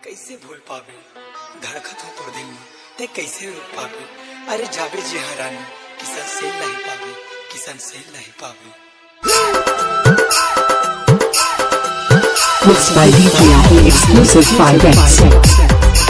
कैसे भूल पावे धड़कत हो तोर दिल में ते कैसे रोक पावे। अरे जाबे जी हरानी किसन से नहीं पावे, किसन से नहीं पावे। Mixed by DJ Yaki exclusive 5X.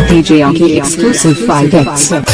DJ Yaki exclusive 5X.